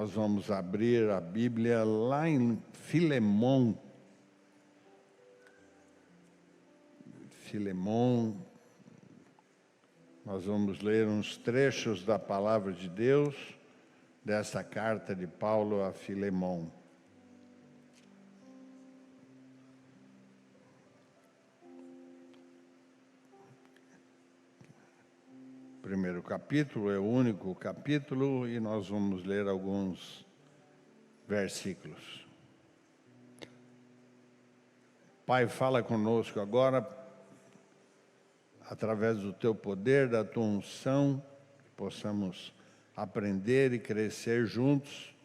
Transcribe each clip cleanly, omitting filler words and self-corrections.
Nós vamos abrir a Bíblia lá em Filemão. Filemão, nós vamos ler uns trechos da palavra de Deus, dessa carta de Paulo a Filemão. O primeiro capítulo é o único capítulo e nós vamos ler alguns versículos. Pai, fala conosco agora, através do Teu poder, da Tua unção, que possamos aprender e crescer juntos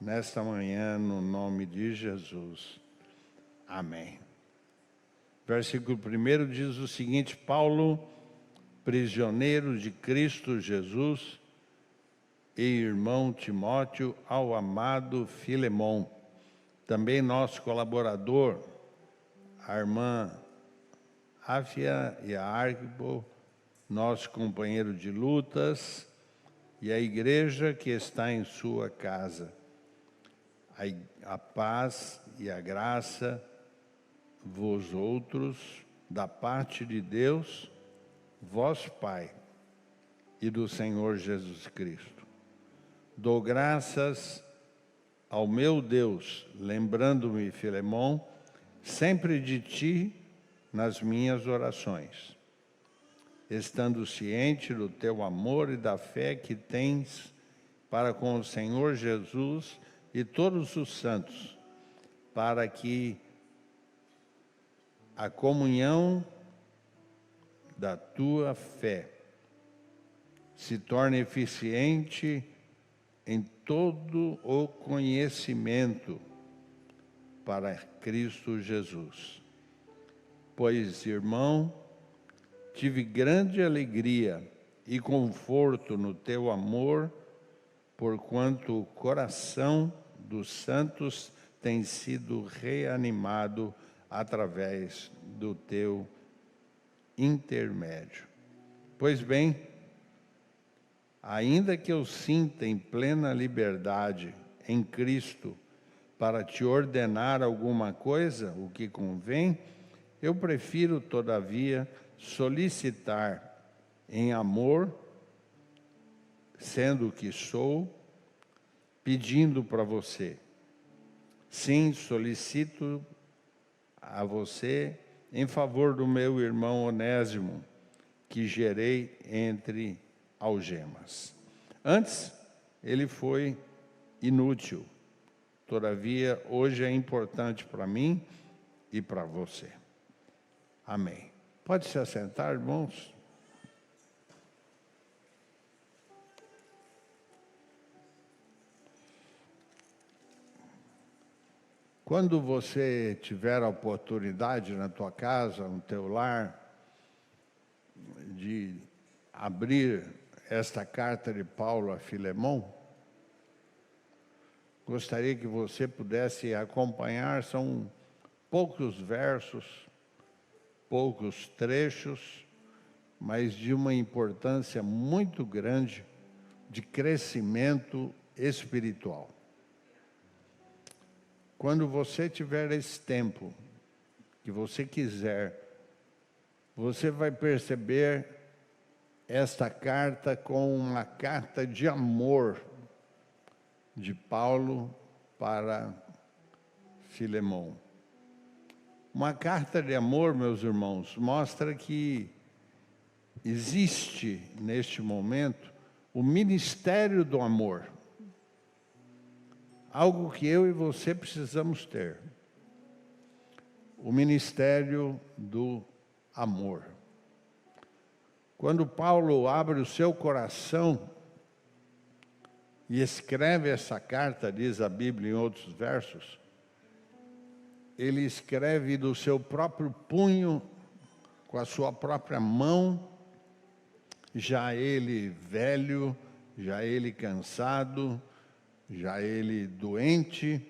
nesta manhã, no nome de Jesus. Amém. Versículo 1 diz o seguinte: Paulo, prisioneiro de Cristo Jesus, e irmão Timóteo, ao amado Filemão, também nosso colaborador, a irmã Áfia e a Arquipo, nosso companheiro de lutas, e a igreja que está em sua casa. A paz e a graça vos outros, da parte de Deus, vosso Pai, e do Senhor Jesus Cristo. Dou graças ao meu Deus, lembrando-me, Filemão, sempre de ti nas minhas orações, estando ciente do teu amor e da fé que tens para com o Senhor Jesus e todos os santos, para que a comunhão da tua fé se torne eficiente em todo o conhecimento para Cristo Jesus. Pois, irmão, tive grande alegria e conforto no teu amor, porquanto o coração dos santos tem sido reanimado através do teu intermédio. Pois bem, ainda que eu sinta em plena liberdade em Cristo para te ordenar alguma coisa, o que convém, eu prefiro, todavia, solicitar em amor, sendo o que sou, pedindo para você. Sim, solicito a você em favor do meu irmão Onésimo, que gerei entre algemas. Antes, ele foi inútil. Todavia, hoje é importante para mim e para você. Amém. Pode se assentar, irmãos? Quando você tiver a oportunidade na tua casa, no teu lar, de abrir esta carta de Paulo a Filemão, gostaria que você pudesse acompanhar. São poucos versos, poucos trechos, mas de uma importância muito grande de crescimento espiritual. Quando você tiver esse tempo que você quiser, você vai perceber esta carta como uma carta de amor de Paulo para Filemão. Uma carta de amor, meus irmãos, mostra que existe neste momento o ministério do amor. Algo que eu e você precisamos ter. O ministério do amor. Quando Paulo abre o seu coração e escreve essa carta, diz a Bíblia em outros versos, ele escreve do seu próprio punho, com a sua própria mão, já ele velho, já ele cansado, já ele doente,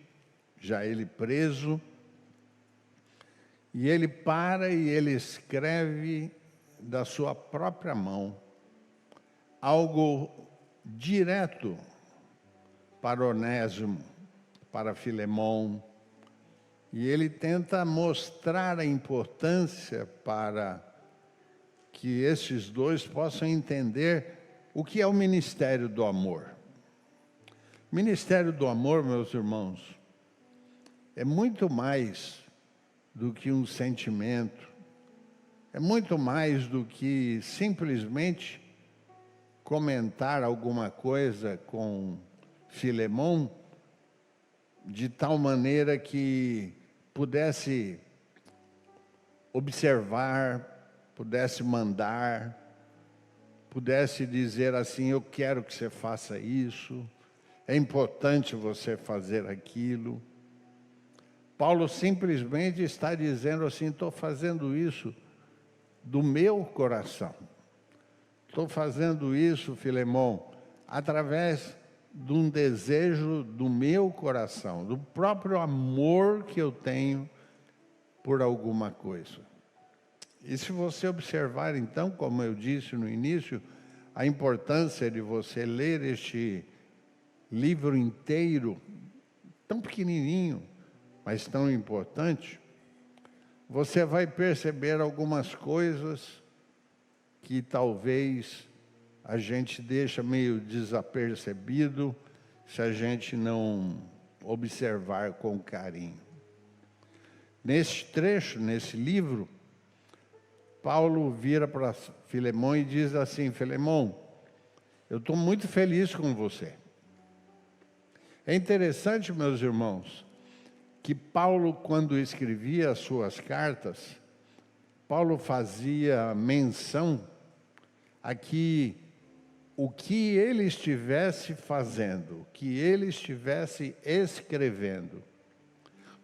já ele preso. E ele para e ele escreve da sua própria mão algo direto para Onésimo, para Filemão. E ele tenta mostrar a importância para que estes dois possam entender o que é o ministério do amor. O ministério do amor, meus irmãos, é muito mais do que um sentimento, é muito mais do que simplesmente comentar alguma coisa com Filemão, de tal maneira que pudesse observar, pudesse mandar, pudesse dizer assim: eu quero que você faça isso, é importante você fazer aquilo. Paulo simplesmente está dizendo assim: estou fazendo isso do meu coração. Estou fazendo isso, Filemão, através de um desejo do meu coração, do próprio amor que eu tenho por alguma coisa. E se você observar, então, como eu disse no início, a importância de você ler este livro inteiro, tão pequenininho, mas tão importante, você vai perceber algumas coisas que talvez a gente deixa meio desapercebido se a gente não observar com carinho. Nesse trecho, nesse livro, Paulo vira para Filemão e diz assim: Filemão, eu estou muito feliz com você. É interessante, meus irmãos, que Paulo, quando escrevia as suas cartas, Paulo fazia menção a que o que ele estivesse fazendo, o que ele estivesse escrevendo,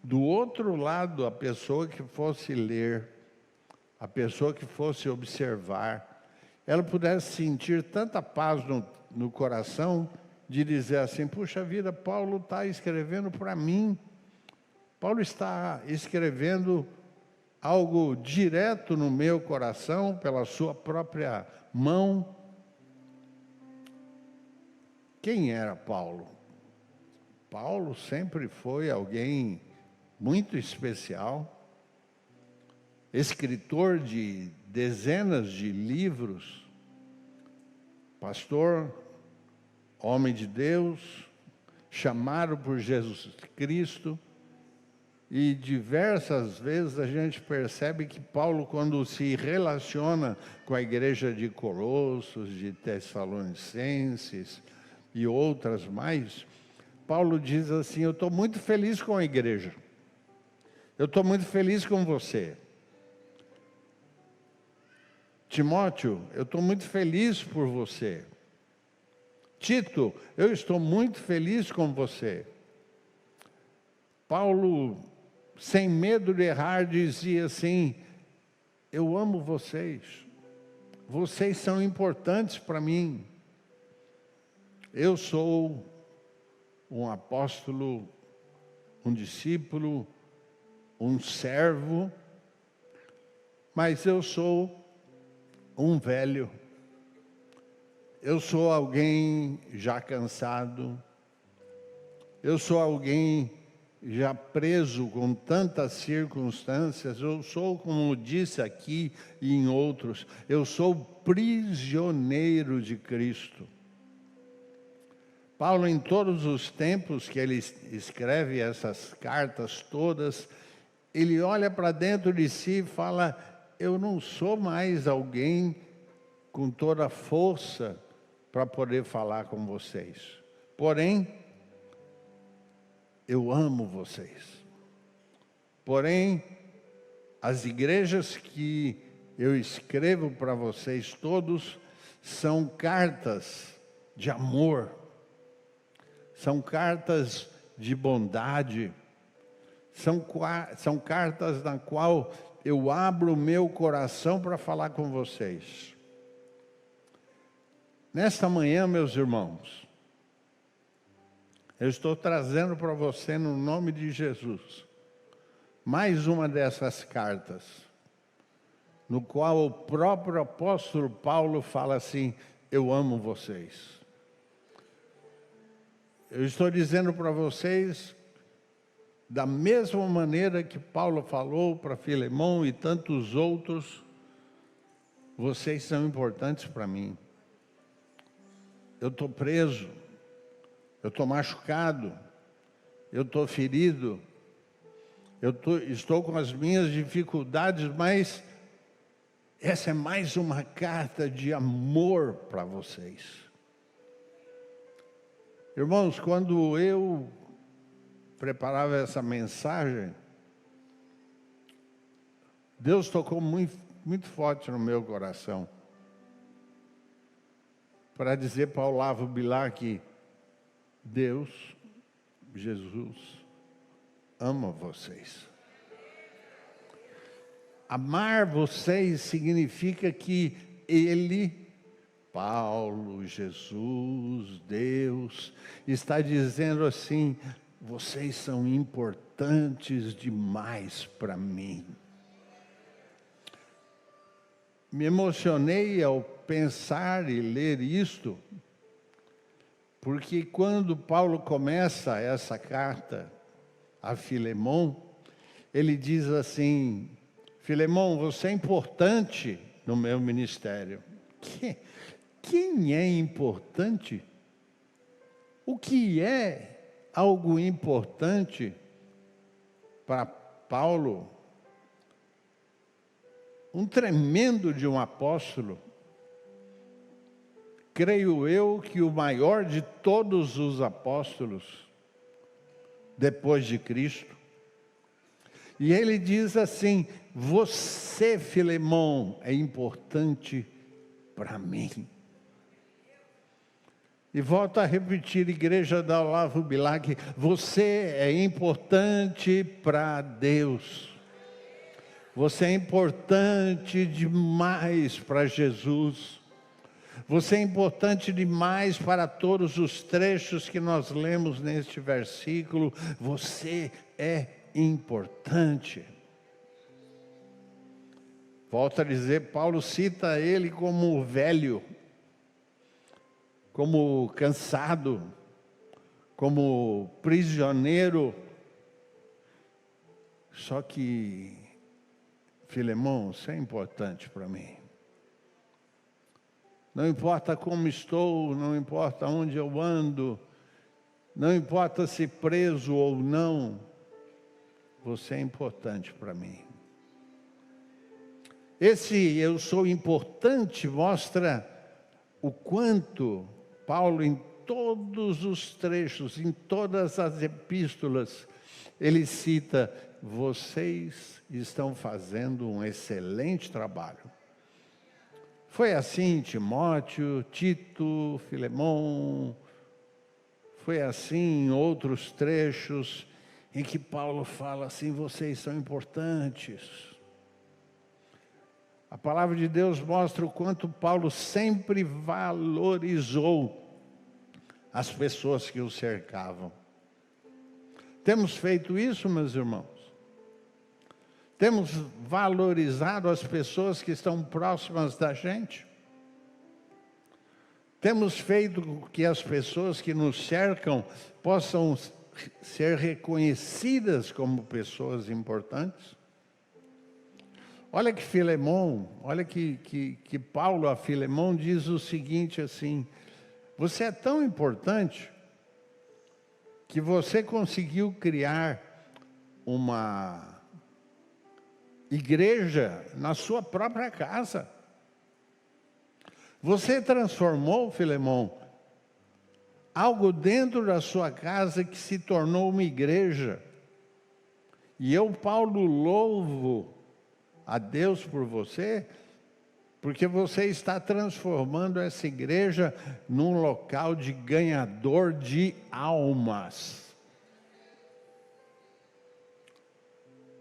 do outro lado, a pessoa que fosse ler, a pessoa que fosse observar, ela pudesse sentir tanta paz no coração de dizer assim: puxa vida, Paulo está escrevendo para mim, Paulo está escrevendo algo direto no meu coração, pela sua própria mão. Quem era Paulo? Paulo sempre foi alguém muito especial, escritor de dezenas de livros, pastor, homem de Deus, chamado por Jesus Cristo. E diversas vezes a gente percebe que Paulo, quando se relaciona com a igreja de Colossos, de Tessalonicenses e outras mais, Paulo diz assim: eu estou muito feliz com a igreja, eu estou muito feliz com você. Timóteo, eu estou muito feliz por você. Tito, eu estou muito feliz com você. Paulo, sem medo de errar, dizia assim: eu amo vocês, vocês são importantes para mim. Eu sou um apóstolo, um discípulo, um servo, mas eu sou um velho. Eu sou alguém já cansado, eu sou alguém já preso com tantas circunstâncias, eu sou, como disse aqui e em outros, eu sou prisioneiro de Cristo. Paulo, em todos os tempos que ele escreve essas cartas todas, ele olha para dentro de si e fala: eu não sou mais alguém com toda a força para poder falar com vocês. Porém, eu amo vocês. Porém, as igrejas que eu escrevo para vocês todos são cartas de amor, são cartas de bondade, são cartas na qual eu abro o meu coração para falar com vocês. Nesta manhã, meus irmãos, eu estou trazendo para você, no nome de Jesus, mais uma dessas cartas, no qual o próprio apóstolo Paulo fala assim: eu amo vocês. Eu estou dizendo para vocês, da mesma maneira que Paulo falou para Filemão e tantos outros, vocês são importantes para mim. Eu estou preso, eu estou machucado, eu estou ferido, estou com as minhas dificuldades, mas essa é mais uma carta de amor para vocês. Irmãos, quando eu preparava essa mensagem, Deus tocou muito forte no meu coração para dizer para Olavo Bilac que Deus, Jesus, ama vocês. Amar vocês significa que Ele, Paulo, Jesus, Deus, está dizendo assim: vocês são importantes demais para mim. Me emocionei ao pensar e ler isto, porque quando Paulo começa essa carta a Filemão, ele diz assim: Filemão, você é importante no meu ministério. Quem é importante? O que é algo importante para Paulo? Um tremendo de um apóstolo. Creio eu que o maior de todos os apóstolos, depois de Cristo. E ele diz assim: você, Filemão, é importante para mim. E volto a repetir, igreja da Olavo Bilac, você é importante para Deus. Você é importante demais para Jesus. Você é importante demais para todos os trechos que nós lemos neste versículo. Você é importante. Volto a dizer, Paulo cita ele como velho, como cansado, como prisioneiro. Só que, Filemão, você é importante para mim. Não importa como estou, não importa onde eu ando, não importa se preso ou não, você é importante para mim. Esse eu sou importante mostra o quanto Paulo, em todos os trechos, em todas as epístolas, ele cita: vocês estão fazendo um excelente trabalho. Foi assim Timóteo, Tito, Filemão, foi assim em outros trechos em que Paulo fala assim: vocês são importantes. A palavra de Deus mostra o quanto Paulo sempre valorizou as pessoas que o cercavam. Temos feito isso, meus irmãos? Temos valorizado as pessoas que estão próximas da gente? Temos feito com que as pessoas que nos cercam possam ser reconhecidas como pessoas importantes? Olha que Filemão, olha que Paulo a Filemão diz o seguinte assim: você é tão importante que você conseguiu criar uma igreja na sua própria casa. Você transformou, Filemão, algo dentro da sua casa que se tornou uma igreja. E eu, Paulo, louvo a Deus por você, porque você está transformando essa igreja num local de ganhador de almas.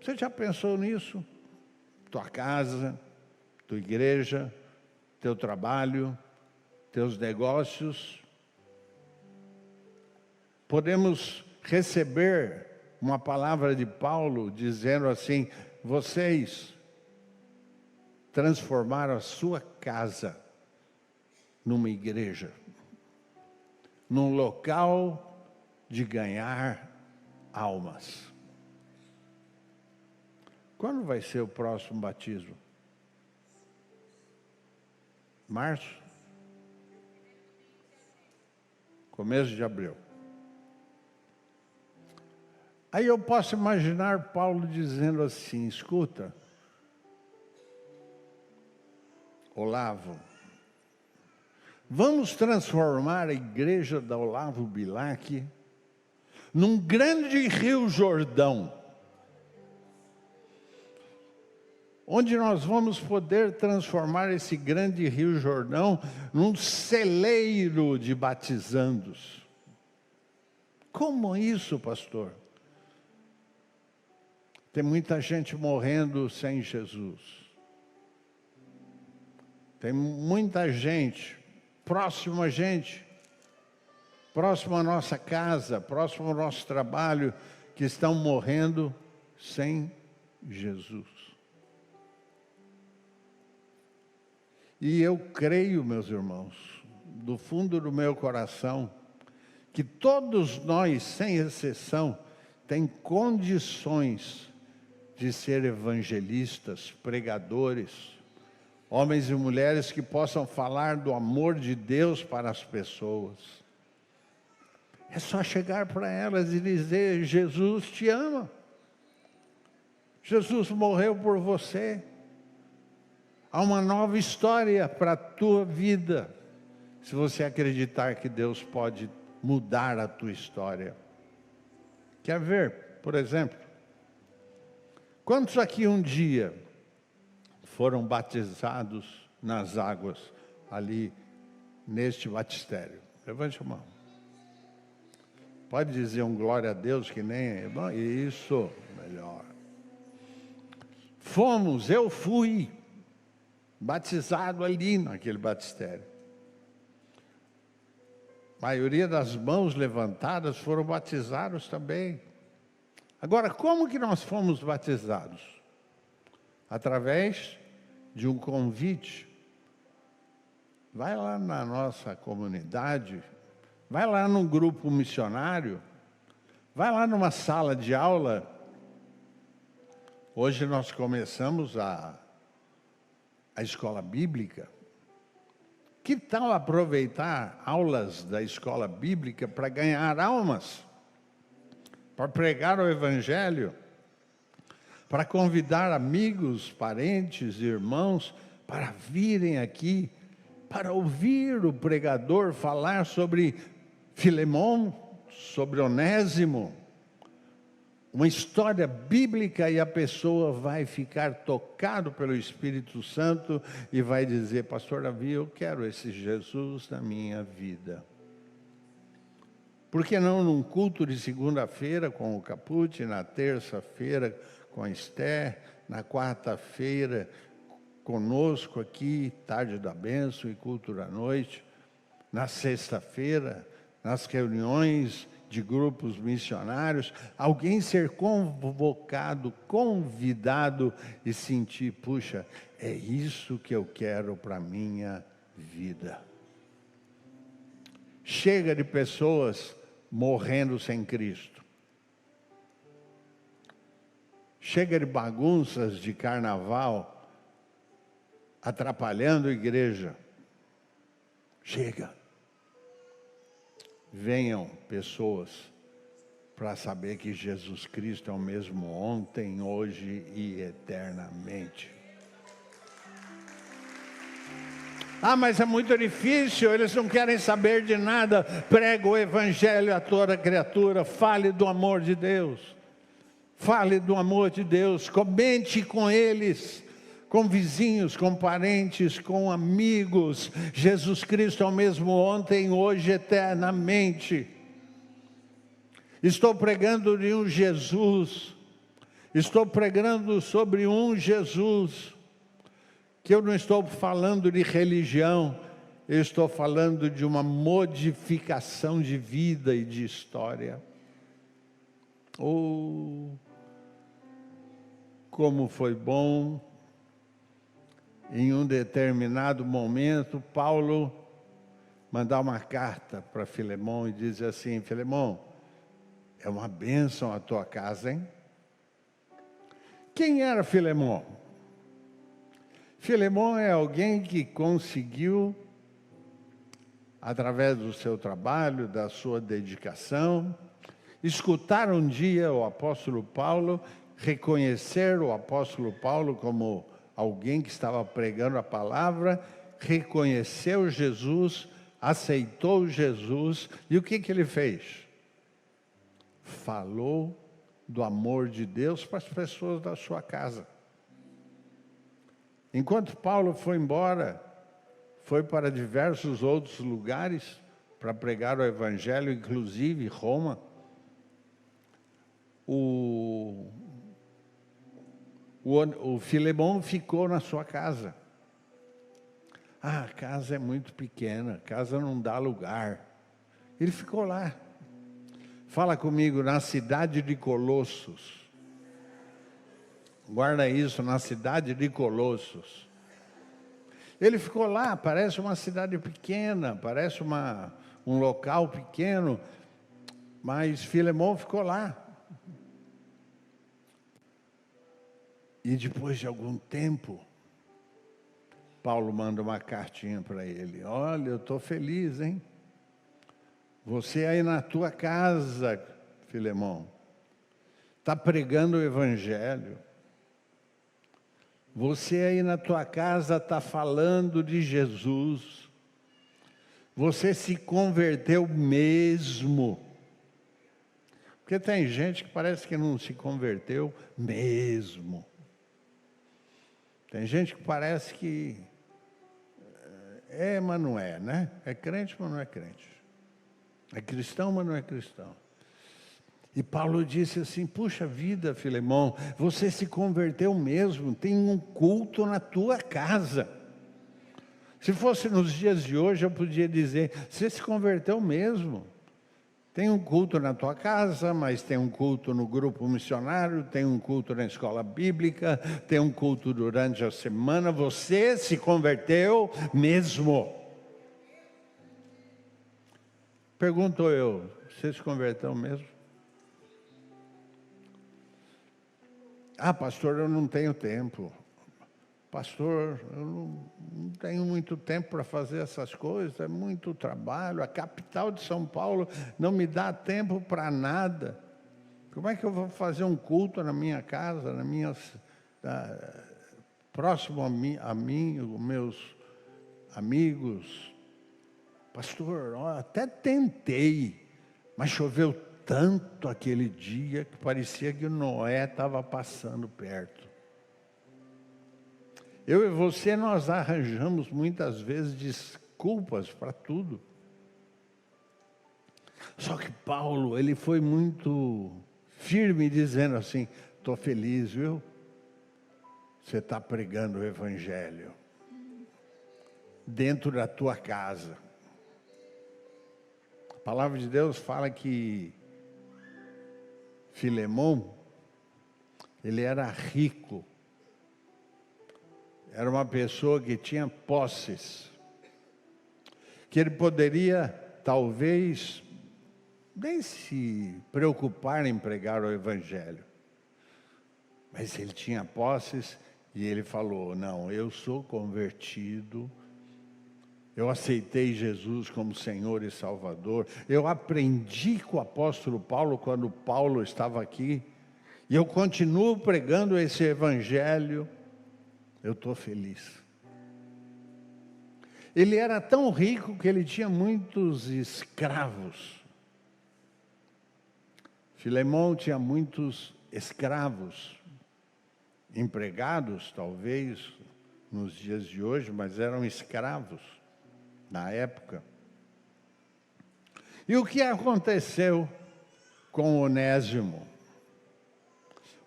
Você já pensou nisso? Tua casa, tua igreja, teu trabalho, teus negócios. Podemos receber uma palavra de Paulo dizendo assim: vocês transformaram a sua casa numa igreja, num local de ganhar almas. Quando vai ser o próximo batismo? Março? Começo de abril. Aí eu posso imaginar Paulo dizendo assim: escuta, Olavo, vamos transformar a igreja da Olavo Bilac num grande rio Jordão, onde nós vamos poder transformar esse grande rio Jordão num celeiro de batizandos. Como isso, pastor? Tem muita gente morrendo sem Jesus. Tem muita gente, próximo a gente, próximo à nossa casa, próximo ao nosso trabalho, que estão morrendo sem Jesus. E eu creio, meus irmãos, do fundo do meu coração, que todos nós, sem exceção, tem condições de ser evangelistas, pregadores, homens e mulheres que possam falar do amor de Deus para as pessoas. É só chegar para elas e dizer: Jesus te ama. Jesus morreu por você. Há uma nova história para a tua vida, se você acreditar que Deus pode mudar a tua história. Quer ver, por exemplo, quantos aqui um dia foram batizados nas águas ali neste batistério? Levante a mão. Pode dizer um glória a Deus que nem... Isso, melhor. Eu fui batizado ali naquele batistério. A maioria das mãos levantadas foram batizados também. Agora, como que nós fomos batizados? Através de um convite. Vai lá na nossa comunidade, vai lá num grupo missionário, vai lá numa sala de aula. Hoje nós começamos a escola bíblica. Que tal aproveitar aulas da escola bíblica para ganhar almas? Para pregar o Evangelho? Para convidar amigos, parentes, irmãos para virem aqui, para ouvir o pregador falar sobre Filemão, sobre Onésimo, uma história bíblica, e a pessoa vai ficar tocado pelo Espírito Santo e vai dizer: pastor Davi, eu quero esse Jesus na minha vida. Por que não num culto de segunda-feira com o Capucci, na terça-feira com a Esther, na quarta-feira conosco aqui, tarde da bênção e culto da noite, na sexta-feira, nas reuniões de grupos missionários, alguém ser convocado, convidado e sentir: puxa, é isso que eu quero para a minha vida. Chega de pessoas morrendo sem Cristo. Chega de bagunças de carnaval atrapalhando a igreja. Chega. Venham pessoas para saber que Jesus Cristo é o mesmo ontem, hoje e eternamente. Ah, mas é muito difícil, eles não querem saber de nada. Prega o Evangelho a toda criatura, fale do amor de Deus. Fale do amor de Deus, comente com eles, com vizinhos, com parentes, com amigos. Jesus Cristo é o mesmo ontem, hoje, eternamente. Estou pregando de um Jesus, estou pregando sobre um Jesus, que eu não estou falando de religião, eu estou falando de uma modificação de vida e de história. Oh, como foi bom, em um determinado momento, Paulo mandar uma carta para Filemão e diz assim: Filemão, É uma bênção a tua casa, hein? Quem era Filemão? Filemão é alguém que conseguiu, através do seu trabalho, da sua dedicação, escutar um dia o apóstolo Paulo, reconhecer o apóstolo Paulo como alguém que estava pregando a palavra, reconheceu Jesus, aceitou Jesus, e o que ele fez? Falou do amor de Deus para as pessoas da sua casa. Enquanto Paulo foi embora, foi para diversos outros lugares para pregar o evangelho, inclusive Roma. O Filemão ficou na sua casa. Ah, a casa é muito pequena, a casa não dá lugar. Ele ficou lá. Fala comigo, na cidade de Colossos. Guarda isso, na cidade de Colossos. Ele ficou lá, parece uma cidade pequena, parece um local pequeno, mas Filemão ficou lá. E depois de algum tempo, Paulo manda uma cartinha para ele. Olha, eu estou feliz, hein? Você aí na tua casa, Filemão, está pregando o evangelho. Você aí na tua casa está falando de Jesus. Você se converteu mesmo. Porque tem gente que parece que não se converteu mesmo. Tem gente que parece que mas não é, né? É crente, mas não é crente. É cristão, mas não é cristão. E Paulo disse assim, puxa vida, Filemão, você se converteu mesmo, tem um culto na tua casa. Se fosse nos dias de hoje, eu podia dizer, você se converteu mesmo. Tem um culto na tua casa, mas tem um culto no grupo missionário, tem um culto na escola bíblica, tem um culto durante a semana, você se converteu mesmo. Pergunto eu, você se converteu mesmo? Ah, pastor, eu não tenho tempo. Pastor, eu não tenho muito tempo para fazer essas coisas, é muito trabalho. A capital de São Paulo não me dá tempo para nada. Como é que eu vou fazer um culto na minha casa, próximo a mim, os meus amigos? Pastor, até tentei, mas choveu tanto aquele dia que parecia que Noé estava passando perto. Eu e você, nós arranjamos muitas vezes desculpas para tudo. Só que Paulo, ele foi muito firme dizendo assim, estou feliz, viu? Você está pregando o evangelho dentro da tua casa. A palavra de Deus fala que Filemão, ele era rico. Era uma pessoa que tinha posses, que ele poderia, talvez, nem se preocupar em pregar o evangelho. Mas ele tinha posses e ele falou, não, eu sou convertido, eu aceitei Jesus como Senhor e Salvador, eu aprendi com o apóstolo Paulo quando Paulo estava aqui, e eu continuo pregando esse evangelho. Eu estou feliz. Ele era tão rico que ele tinha muitos escravos. Filemão tinha muitos escravos, empregados, talvez, nos dias de hoje, mas eram escravos na época. E o que aconteceu com Onésimo?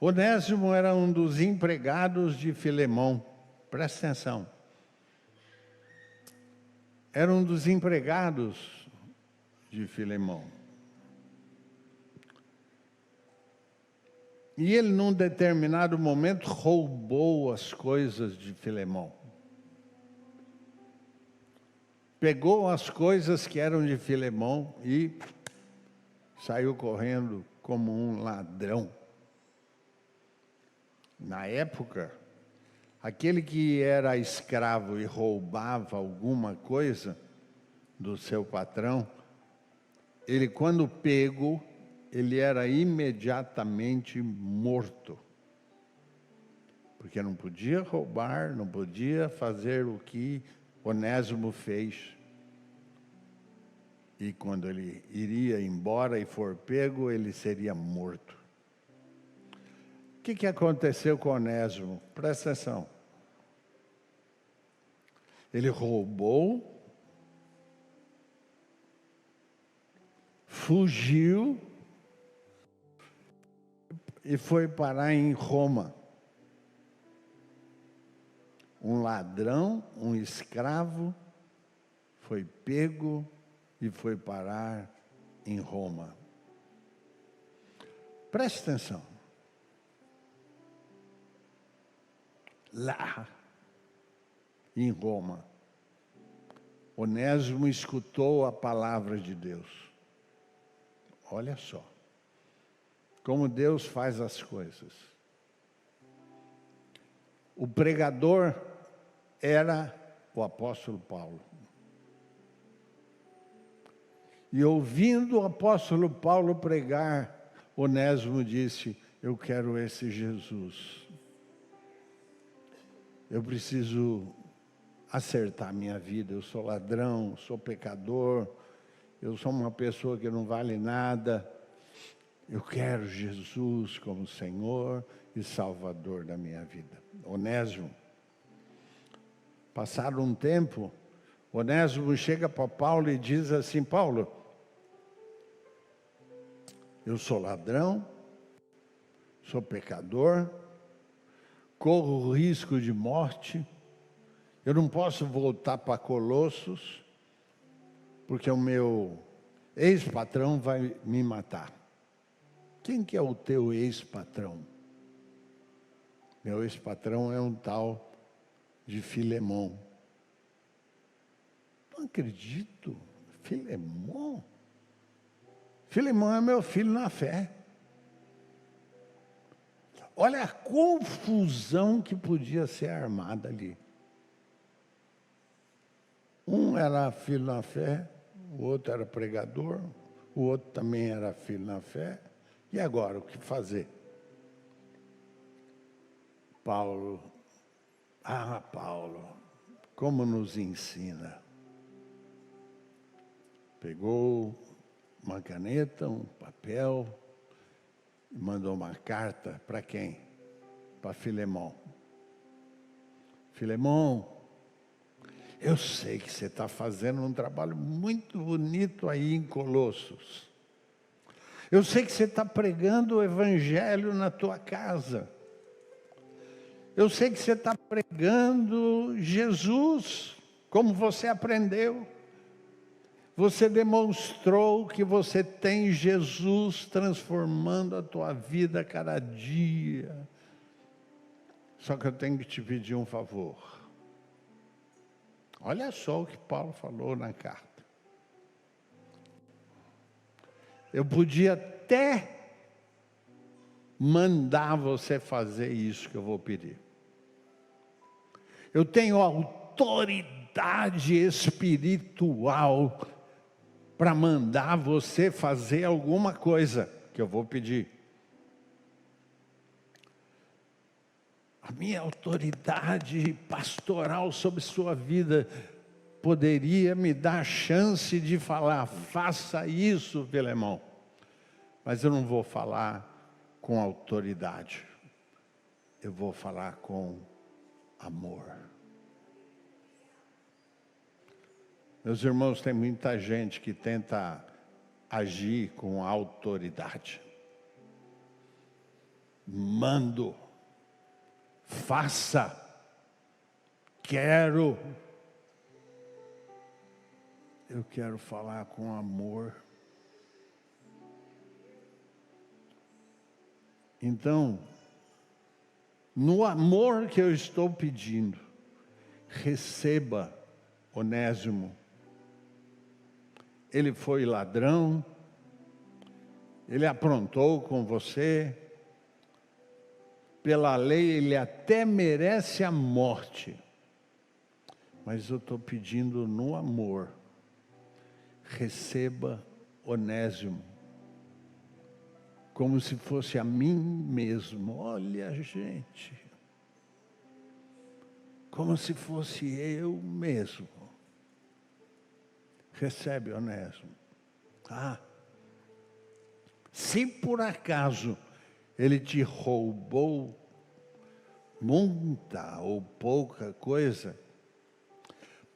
Onésimo era um dos empregados de Filemão. Presta atenção. Era um dos empregados de Filemão. E ele, num determinado momento, roubou as coisas de Filemão. Pegou as coisas que eram de Filemão e saiu correndo como um ladrão. Na época, aquele que era escravo e roubava alguma coisa do seu patrão, ele, quando pego, ele era imediatamente morto. Porque não podia roubar, não podia fazer o que Onésimo fez. E quando ele iria embora e for pego, ele seria morto. O que aconteceu com Onésimo? Presta atenção. Ele roubou, fugiu e foi parar em Roma. Um ladrão, um escravo, foi pego e foi parar em Roma. Preste atenção. Lá, em Roma, Onésimo escutou a palavra de Deus. Olha só, como Deus faz as coisas. O pregador era o apóstolo Paulo. E ouvindo o apóstolo Paulo pregar, Onésimo disse: eu quero esse Jesus. Eu preciso acertar minha vida. Eu sou ladrão, sou pecador, eu sou uma pessoa que não vale nada. Eu quero Jesus como Senhor e Salvador da minha vida. Onésimo. Passado um tempo, Onésimo chega para Paulo e diz assim: Paulo, eu sou ladrão, sou pecador, corro o risco de morte, eu não posso voltar para Colossos, porque o meu ex-patrão vai me matar. Quem que é o teu ex-patrão? Meu ex-patrão é um tal de Filemão. Não acredito, Filemão? Filemão é meu filho na fé. Olha a confusão que podia ser armada ali. Um era filho na fé, o outro era pregador, o outro também era filho na fé. E agora, o que fazer? Paulo, como nos ensina. Pegou uma caneta, um papel, e mandou uma carta para quem? Para Filemão. Filemão, eu sei que você está fazendo um trabalho muito bonito aí em Colossos. Eu sei que você está pregando o evangelho na tua casa. Eu sei que você está pregando Jesus, como você aprendeu. Você demonstrou que você tem Jesus transformando a tua vida a cada dia. Só que eu tenho que te pedir um favor. Olha só o que Paulo falou na carta. Eu podia até mandar você fazer isso que eu vou pedir. Eu tenho autoridade espiritual para mandar você fazer alguma coisa que eu vou pedir. A minha autoridade pastoral sobre sua vida poderia me dar a chance de falar: faça isso, Filemão. Mas eu não vou falar com autoridade. Eu vou falar com amor. Meus irmãos, tem muita gente que tenta agir com autoridade. Mando, faça, quero. Eu quero falar com amor. Então, no amor que eu estou pedindo, receba Onésimo. Ele foi ladrão, ele aprontou com você. Pela lei, ele até merece a morte. Mas eu estou pedindo no amor, receba Onésimo, como se fosse a mim mesmo. Olha, gente, como se fosse eu mesmo. Recebe Onésimo. Se por acaso ele te roubou muita ou pouca coisa,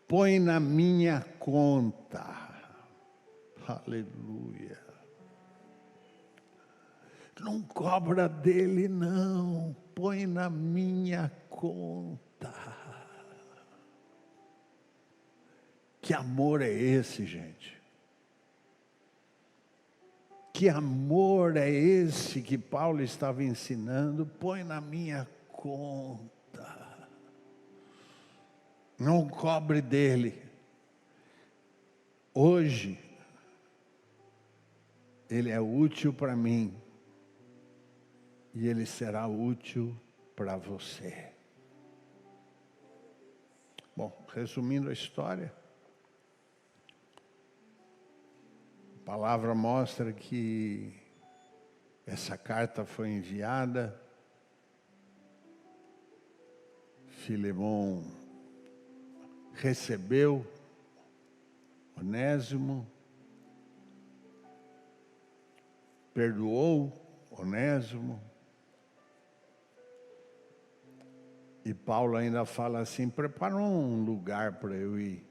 põe na minha conta. Aleluia. Não cobra dele, não. Põe na minha conta. Que amor é esse, gente? Que amor é esse que Paulo estava ensinando? Põe na minha conta. Não cobre dele. Hoje, ele é útil para mim. E ele será útil para você. Bom, resumindo a história, a palavra mostra que essa carta foi enviada. Filemão recebeu Onésimo, perdoou Onésimo. E Paulo ainda fala assim: prepara um lugar para eu ir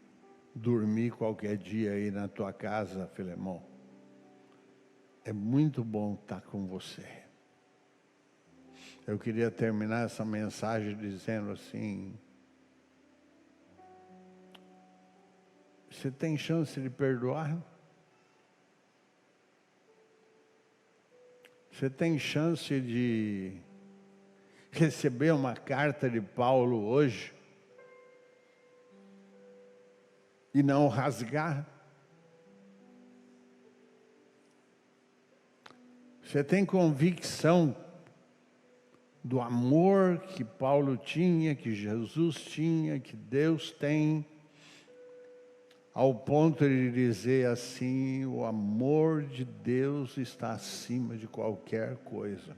dormir qualquer dia aí na tua casa, Filemão. É muito bom estar com você. Eu queria terminar essa mensagem dizendo assim: você tem chance de perdoar? Você tem chance de receber uma carta de Paulo hoje e não rasgar? Você tem convicção do amor que Paulo tinha, que Jesus tinha, que Deus tem, ao ponto de dizer assim: o amor de Deus está acima de qualquer coisa?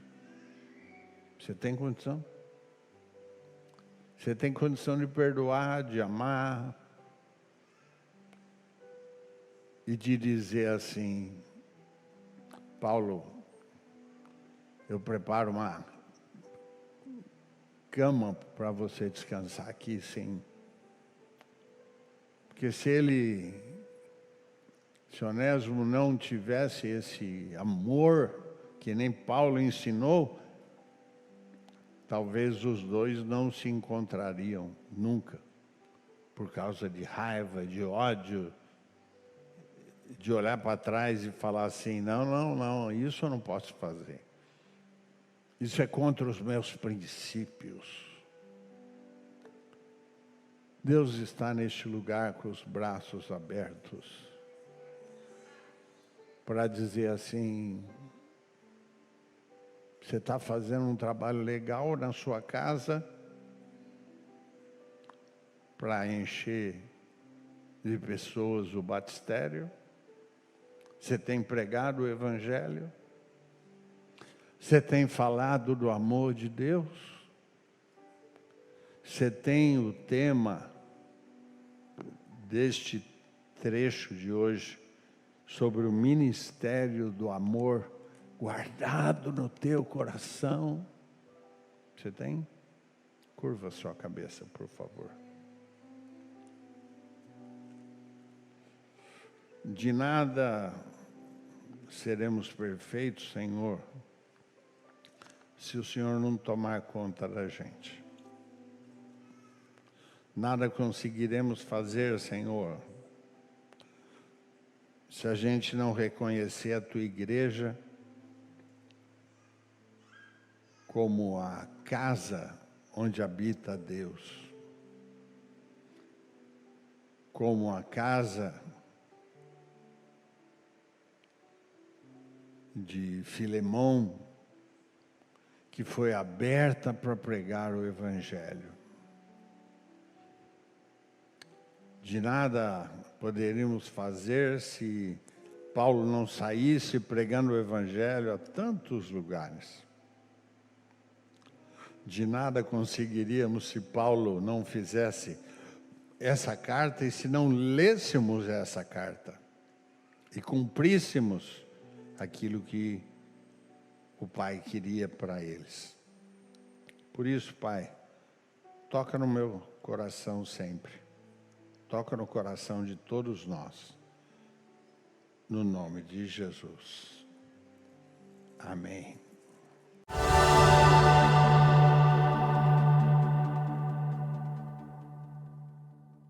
Você tem condição? Você tem condição de perdoar, de amar e de dizer assim: Paulo, eu preparo uma cama para você descansar aqui, sim. Porque se Onésimo não tivesse esse amor que nem Paulo ensinou, talvez os dois não se encontrariam nunca, por causa de raiva, de ódio, de olhar para trás e falar assim: não, isso eu não posso fazer. Isso é contra os meus princípios. Deus está neste lugar com os braços abertos para dizer assim: você está fazendo um trabalho legal na sua casa para encher de pessoas o batistério? Você tem pregado o Evangelho? Você tem falado do amor de Deus? Você tem o tema deste trecho de hoje sobre o ministério do amor guardado no teu coração? Você tem? Curva a sua cabeça, por favor. De nada seremos perfeitos, Senhor, se o Senhor não tomar conta da gente. Nada conseguiremos fazer, Senhor, se a gente não reconhecer a Tua igreja como a casa onde habita Deus, como a casa de Filemão, que foi aberta para pregar o Evangelho. De nada poderíamos fazer se Paulo não saísse pregando o Evangelho a tantos lugares. De nada conseguiríamos se Paulo não fizesse essa carta e se não lêssemos essa carta e cumpríssemos aquilo que o Pai queria para eles. Por isso, Pai, toca no meu coração sempre. Toca no coração de todos nós. No nome de Jesus. Amém.